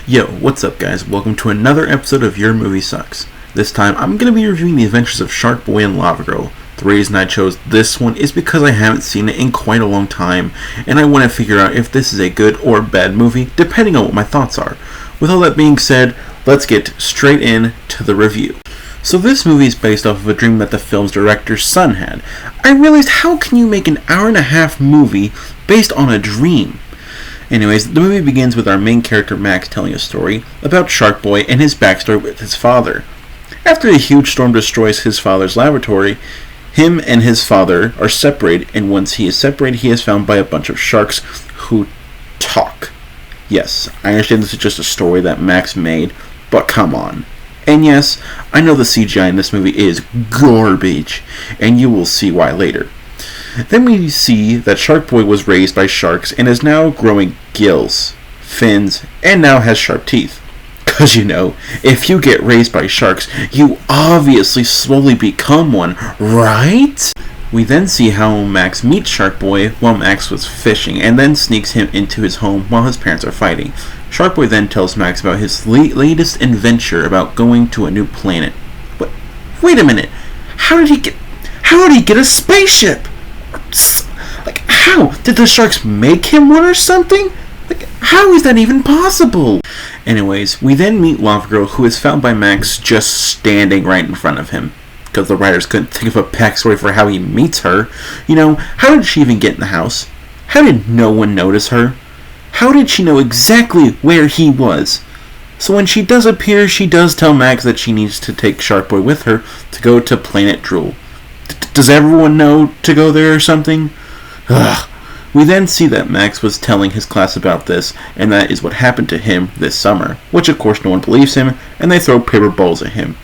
Yo, what's up guys? Welcome to another episode of Your Movie Sucks. This time, I'm going to be reviewing the adventures of SharkBoy and LavaGirl. The reason I chose this one is because I haven't seen it in quite a long time, and I want to figure out if this is a good or bad movie, depending on what my thoughts are. With all that being said, let's get straight in to the review. So this movie is based off of a dream that the film's director's son had. I realized, how can you make an hour-and-a-half movie based on a dream? Anyways, the movie begins with our main character Max telling a story about SharkBoy and his backstory with his father. After a huge storm destroys his father's laboratory, him and his father are separated, and once he is separated, he is found by a bunch of sharks who talk. Yes, I understand this is just a story that Max made, but come on. And yes, I know the CGI in this movie is garbage, and you will see why later. Then we see that SharkBoy was raised by sharks and is now growing gills, fins, and now has sharp teeth. Cause if you get raised by sharks, you obviously slowly become one, right? We then see how Max meets SharkBoy while Max was fishing, and then sneaks him into his home while his parents are fighting. SharkBoy then tells Max about his latest adventure about going to a new planet. Wait a minute, how did he get a spaceship? How? Did the sharks make him one or something? How is that even possible? Anyways, we then meet LavaGirl, who is found by Max just standing right in front of him. Because the writers couldn't think of a backstory for how he meets her. How did she even get in the house? How did no one notice her? How did she know exactly where he was? So when she does appear, she does tell Max that she needs to take SharkBoy with her to go to planet Drool. Does everyone know to go there or something? Ugh. We then see that Max was telling his class about this, and that is what happened to him this summer, which of course no one believes him, and they throw paper balls at him.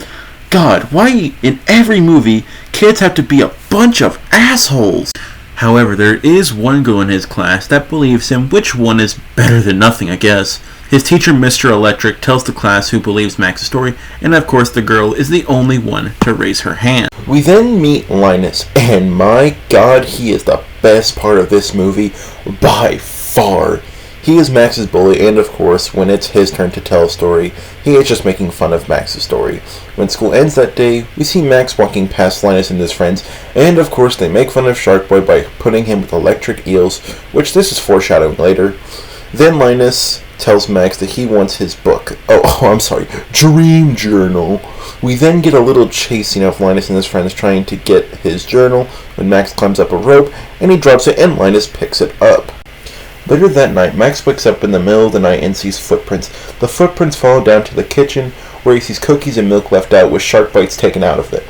God, why in every movie kids have to be a bunch of assholes? However, there is one girl in his class that believes him, which one is better than nothing, I guess. His teacher, Mr. Electric, tells the class who believes Max's story, and of course the girl is the only one to raise her hand. We then meet Linus, and my god, he is the best part of this movie by far. He is Max's bully, and of course, when it's his turn to tell a story, he is just making fun of Max's story. When school ends that day, we see Max walking past Linus and his friends, and of course they make fun of SharkBoy by putting him with electric eels, which this is foreshadowing later. Then Linus tells Max that he wants his book. Dream journal. We then get a little chase scene of Linus and his friends trying to get his journal when Max climbs up a rope and he drops it and Linus picks it up. Later that night, Max wakes up in the middle of the night and sees footprints. The footprints follow down to the kitchen where he sees cookies and milk left out with shark bites taken out of it.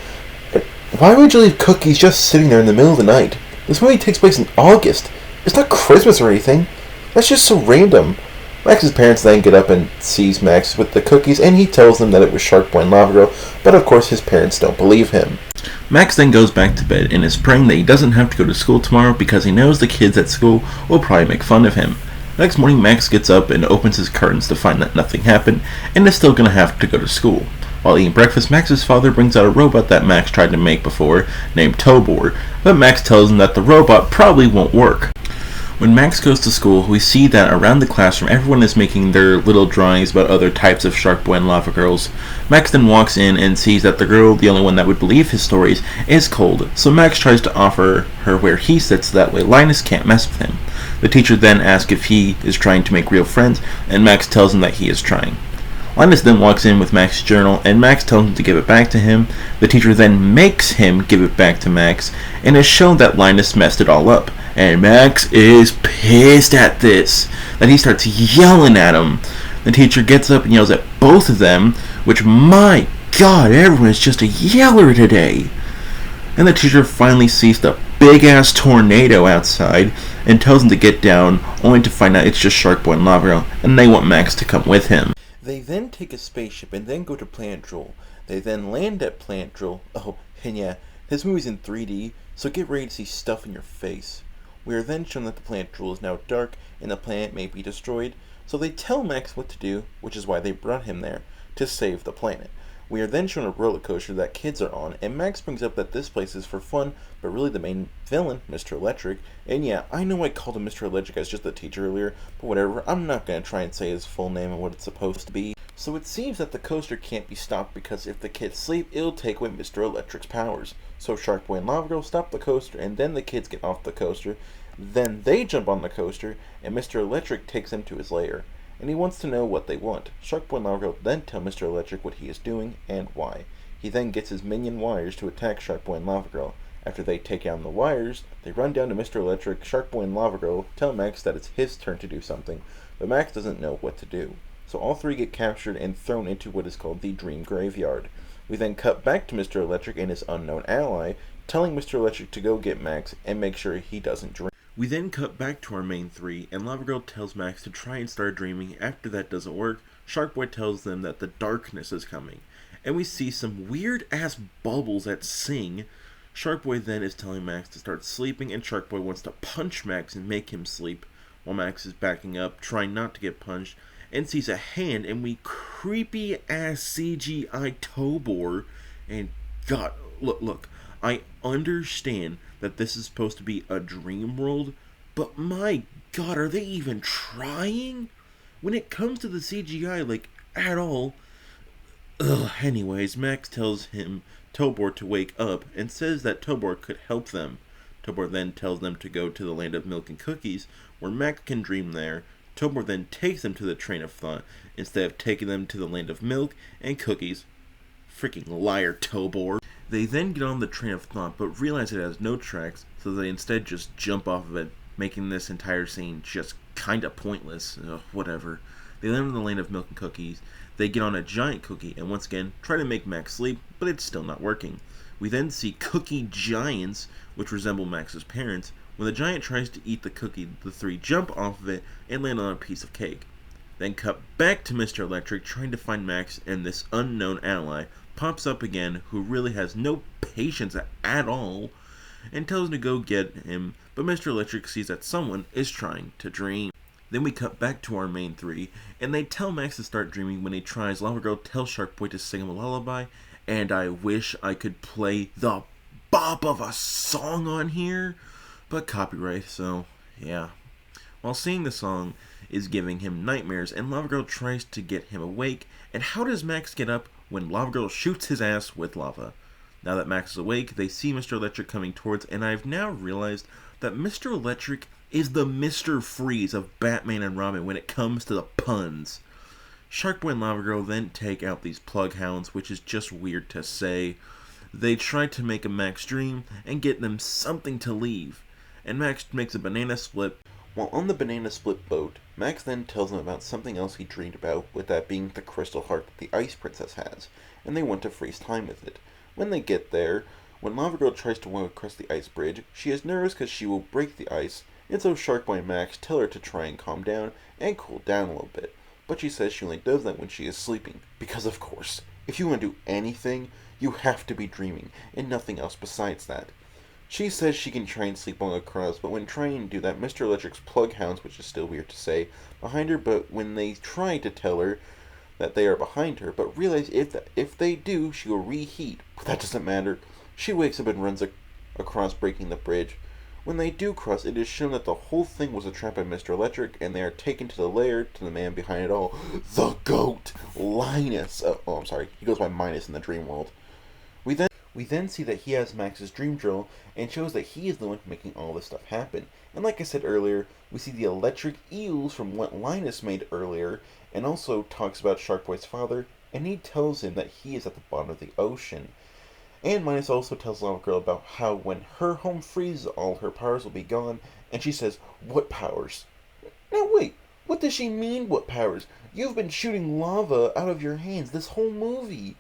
Why would you leave cookies just sitting there in the middle of the night? This movie takes place in August. It's not Christmas or anything. That's just so random. Max's parents then get up and sees Max with the cookies, and he tells them that it was SharkBoy and LavaGirl, but of course his parents don't believe him. Max then goes back to bed and is praying that he doesn't have to go to school tomorrow because he knows the kids at school will probably make fun of him. Next morning, Max gets up and opens his curtains to find that nothing happened and is still going to have to go to school. While eating breakfast, Max's father brings out a robot that Max tried to make before, named Tobor, but Max tells him that the robot probably won't work. When Max goes to school, we see that around the classroom everyone is making their little drawings about other types of SharkBoy and LavaGirls. Max then walks in and sees that the girl, the only one that would believe his stories, is cold, so Max tries to offer her where he sits so that way Linus can't mess with him. The teacher then asks if he is trying to make real friends, and Max tells him that he is trying. Linus then walks in with Max's journal, and Max tells him to give it back to him. The teacher then makes him give it back to Max, and is shown that Linus messed it all up. And Max is pissed at this, that he starts yelling at him. The teacher gets up and yells at both of them, which, my god, everyone is just a yeller today. And the teacher finally sees the big-ass tornado outside and tells him to get down, only to find out it's just SharkBoy and LavaGirl, and they want Max to come with him. They then take a spaceship and then go to Planet Drool. They then land at Planet Drool. Oh, and yeah, this movie's in 3D, so get ready to see stuff in your face. We are then shown that the planet Drool is now dark and the planet may be destroyed, so they tell Max what to do, which is why they brought him there, to save the planet. We are then shown a roller coaster that kids are on, and Max brings up that this place is for fun, but really the main villain, Mr. Electric. And yeah, I know I called him Mr. Electric as just the teacher earlier, but whatever, I'm not going to try and say his full name and what it's supposed to be. So it seems that the coaster can't be stopped because if the kids sleep, it'll take away Mr. Electric's powers. So SharkBoy and LavaGirl stop the coaster, and then the kids get off the coaster. Then they jump on the coaster, and Mr. Electric takes them to his lair. And he wants to know what they want. SharkBoy and LavaGirl then tell Mr. Electric what he is doing and why. He then gets his minion wires to attack SharkBoy and LavaGirl. After they take down the wires, they run down to Mr. Electric. SharkBoy and LavaGirl tell Max that it's his turn to do something, but Max doesn't know what to do. So all three get captured and thrown into what is called the Dream Graveyard. We then cut back to Mr. Electric and his unknown ally, telling Mr. Electric to go get Max and make sure he doesn't dream. We then cut back to our main three, and LavaGirl tells Max to try and start dreaming. After that doesn't work, SharkBoy tells them that the darkness is coming, and we see some weird-ass bubbles that sing. SharkBoy then is telling Max to start sleeping, and SharkBoy wants to punch Max and make him sleep, while Max is backing up, trying not to get punched, and sees a hand, and we creepy-ass CGI Tobor, and God, look, I understand that this is supposed to be a dream world, but my God, are they even trying? When it comes to the CGI, like, at all. Anyways, Max tells him Tobor to wake up and says that Tobor could help them. Tobor then tells them to go to the land of milk and cookies, where Max can dream there. Tobor then takes them to the train of thought, instead of taking them to the land of milk and cookies. Freaking liar, Tobor. They then get on the train of thought, but realize it has no tracks, so they instead just jump off of it, making this entire scene just kinda pointless. Whatever. They land in the land of milk and cookies. They get on a giant cookie, and once again, try to make Max sleep, but it's still not working. We then see cookie giants, which resemble Max's parents. When the giant tries to eat the cookie, the three jump off of it and land on a piece of cake. Then cut back to Mr. Electric trying to find Max, and this unknown ally pops up again, who really has no patience at all, and tells him to go get him, but Mr. Electric sees that someone is trying to dream. Then we cut back to our main three, and they tell Max to start dreaming. When he tries, LavaGirl tells SharkBoy to sing him a lullaby, and I wish I could play the bop of a song on here, but copyright, so yeah. While singing the song is giving him nightmares, and LavaGirl tries to get him awake, and how does Max get up when LavaGirl shoots his ass with lava? Now that Max is awake, they see Mr. Electric coming towards, and I've now realized that Mr. Electric is the Mr. Freeze of Batman and Robin when it comes to the puns. SharkBoy and LavaGirl then take out these plug hounds, which is just weird to say. They try to make a Max dream and get them something to leave, and Max makes a banana split. While on the banana split boat, Max then tells them about something else he dreamed about, with that being the crystal heart that the Ice Princess has, and they want to freeze time with it. When they get there, when LavaGirl tries to walk across the ice bridge, she is nervous because she will break the ice, and so SharkBoy and Max tell her to try and calm down and cool down a little bit. But she says she only does that when she is sleeping, because of course, if you want to do anything, you have to be dreaming, and nothing else besides that. She says she can try and sleep along across, but when trying to do that, Mr. Electric's plug hounds, which is still weird to say, behind her, but when they try to tell her that they are behind her, but realize if they do, she will reheat. But that doesn't matter. She wakes up and runs across, breaking the bridge. When they do cross, it is shown that the whole thing was a trap by Mr. Electric, and they are taken to the lair, to the man behind it all, the GOAT, Linus. I'm sorry, he goes by Minus in the dream world. We then see that he has Max's dream drill, and shows that he is the one making all this stuff happen. And like I said earlier, we see the electric eels from what Linus made earlier, and also talks about SharkBoy's father, and he tells him that he is at the bottom of the ocean. And Minus also tells LavaGirl about how when her home freezes, all her powers will be gone, and she says, "What powers?" Now wait, what does she mean, what powers? You've been shooting lava out of your hands this whole movie.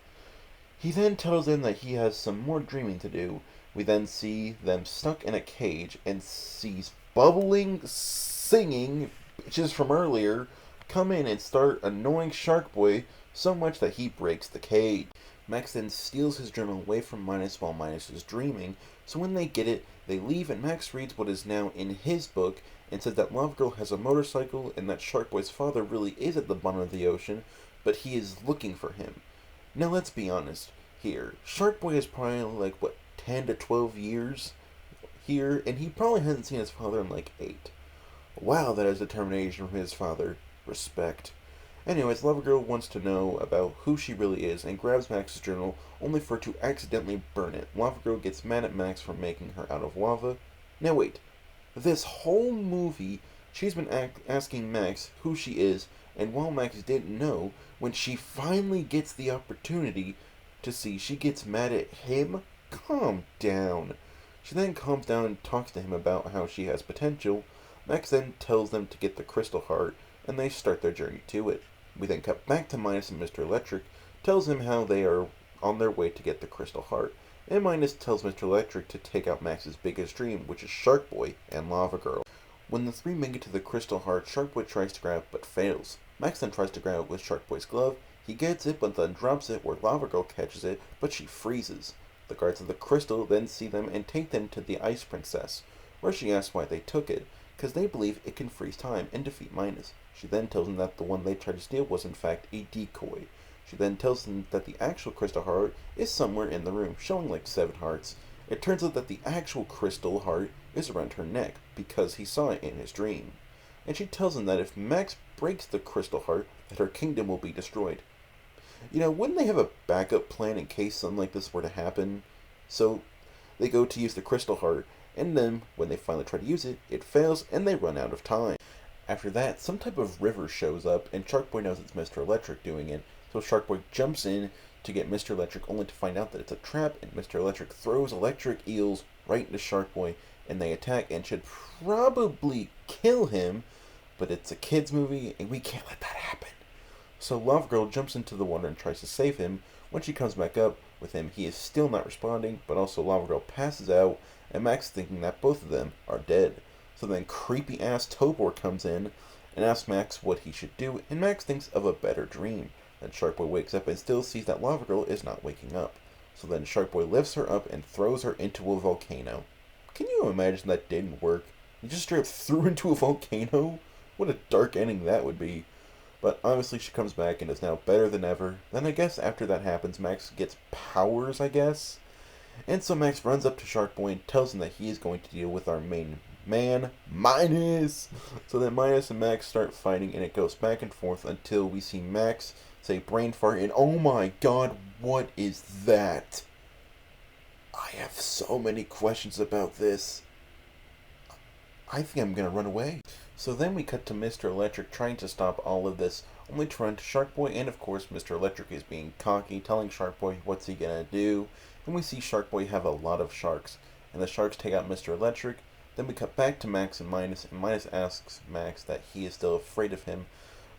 He then tells them that he has some more dreaming to do. We then see them stuck in a cage, and sees bubbling, singing bitches from earlier come in and start annoying SharkBoy so much that he breaks the cage. Max then steals his journal away from Minus while Minus is dreaming, so when they get it, they leave, and Max reads what is now in his book and says that LavaGirl has a motorcycle and that SharkBoy's father really is at the bottom of the ocean, but he is looking for him. Now let's be honest here. SharkBoy is probably like, what, 10 to 12 years here, and he probably hasn't seen his father in like 8. Wow, that is determination from his father. Respect. Anyways, LavaGirl wants to know about who she really is and grabs Max's journal only for her to accidentally burn it. LavaGirl gets mad at Max for making her out of lava. Now wait, this whole movie she's been asking Max who she is, and while Max didn't know, when she finally gets the opportunity to see, she gets mad at him? Calm down. She then calms down and talks to him about how she has potential. Max then tells them to get the crystal heart, and they start their journey to it. We then cut back to Minus, and Mr. Electric tells him how they are on their way to get the crystal heart, and Minus tells Mr. Electric to take out Max's biggest dream, which is SharkBoy and LavaGirl. When the three make it to the crystal heart, SharkBoy tries to grab it but fails. Max then tries to grab it with SharkBoy's glove. He gets it but then drops it where LavaGirl catches it, but she freezes. The guards of the crystal then see them and take them to the Ice Princess, where she asks why they took it, because they believe it can freeze time and defeat Minus. She then tells them that the one they tried to steal was in fact a decoy. She then tells them that the actual crystal heart is somewhere in the room, showing like 7 hearts. It turns out that the actual crystal heart is around her neck, because he saw it in his dream. And she tells them that if Max breaks the crystal heart, that her kingdom will be destroyed. You know, wouldn't they have a backup plan in case something like this were to happen? So they go to use the crystal heart, and then when they finally try to use it, it fails and they run out of time. After that, some type of river shows up, and SharkBoy knows it's Mr. Electric doing it, so SharkBoy jumps in to get Mr. Electric, only to find out that it's a trap, and Mr. Electric throws electric eels right into SharkBoy, and they attack and should probably kill him, but it's a kid's movie, and we can't let that happen. So LavaGirl jumps into the water and tries to save him. When she comes back up with him, he is still not responding, but also LavaGirl passes out, and Max thinking that both of them are dead. So then creepy-ass Tobor comes in and asks Max what he should do, and Max thinks of a better dream. Then SharkBoy wakes up and still sees that LavaGirl is not waking up. So then SharkBoy lifts her up and throws her into a volcano. Can you imagine that didn't work? He just straight up threw her into a volcano? What a dark ending that would be. But obviously she comes back and is now better than ever. Then I guess after that happens, Max gets powers, I guess? And so Max runs up to SharkBoy and tells him that he is going to deal with our main man, Minus. So then Minus and Max start fighting, and it goes back and forth until we see Max say brain fart, and oh my god, what is that? I have so many questions about this. I think I'm gonna run away. So then we cut to Mr. Electric trying to stop all of this, only to run to SharkBoy, and of course Mr. Electric is being cocky, telling SharkBoy what's he gonna do. And we see SharkBoy have a lot of sharks, and the sharks take out Mr. Electric. Then we cut back to Max and Minus asks Max that he is still afraid of him.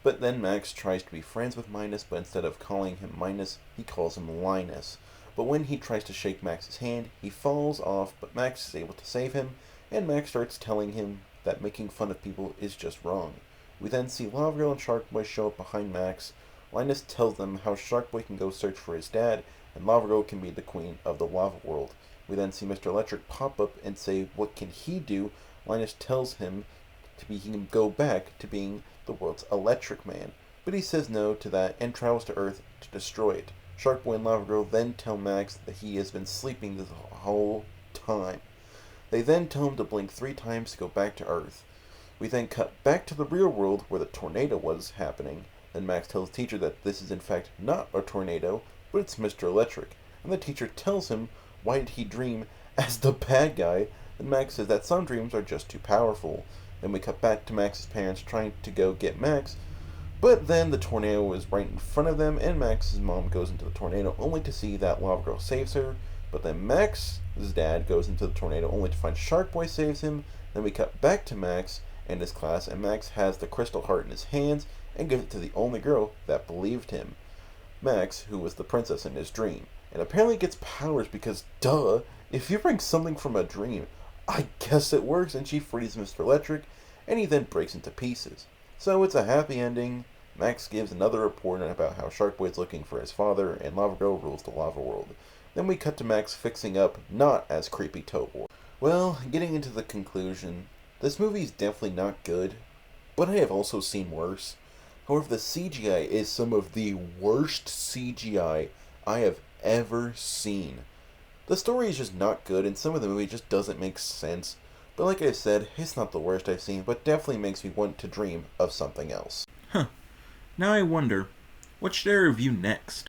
But then Max tries to be friends with Minus, but instead of calling him Minus, he calls him Linus. But when he tries to shake Max's hand, he falls off, but Max is able to save him, and Max starts telling him that making fun of people is just wrong. We then see LavaGirl and SharkBoy show up behind Max. Linus tells them how SharkBoy can go search for his dad, and LavaGirl can be the queen of the lava world. We then see Mr. Electric pop up and say what can he do. Linus tells him he can go back to being the world's electric man, but he says no to that and travels to Earth to destroy it. SharkBoy and LavaGirl then tell Max that he has been sleeping this whole time. They then tell him to blink 3 times to go back to Earth. We then cut back to the real world where the tornado was happening. Then Max tells the teacher that this is in fact not a tornado, but it's Mr. Electric. And the teacher tells him why did he dream as the bad guy, and Max says that some dreams are just too powerful. Then we cut back to Max's parents trying to go get Max, but then the tornado is right in front of them, and Max's mom goes into the tornado only to see that LavaGirl saves her. But then Max's dad goes into the tornado only to find SharkBoy saves him. Then we cut back to Max and his class, and Max has the crystal heart in his hands and gives it to the only girl that believed him, Max, who was the princess in his dream. And apparently gets powers because, duh, if you bring something from a dream, I guess it works, and she frees Mr. Electric, and he then breaks into pieces. So it's a happy ending. Max gives another report about how SharkBoy is looking for his father, and LavaGirl rules the lava world. Then we cut to Max fixing up, not as creepy Tobor. Well, getting into the conclusion, this movie is definitely not good, but I have also seen worse. However, the CGI is some of the worst CGI I have ever seen. The story is just not good, and some of the movie just doesn't make sense. But like I said, it's not the worst I've seen, but definitely makes me want to dream of something else. Now I wonder, what should I review next?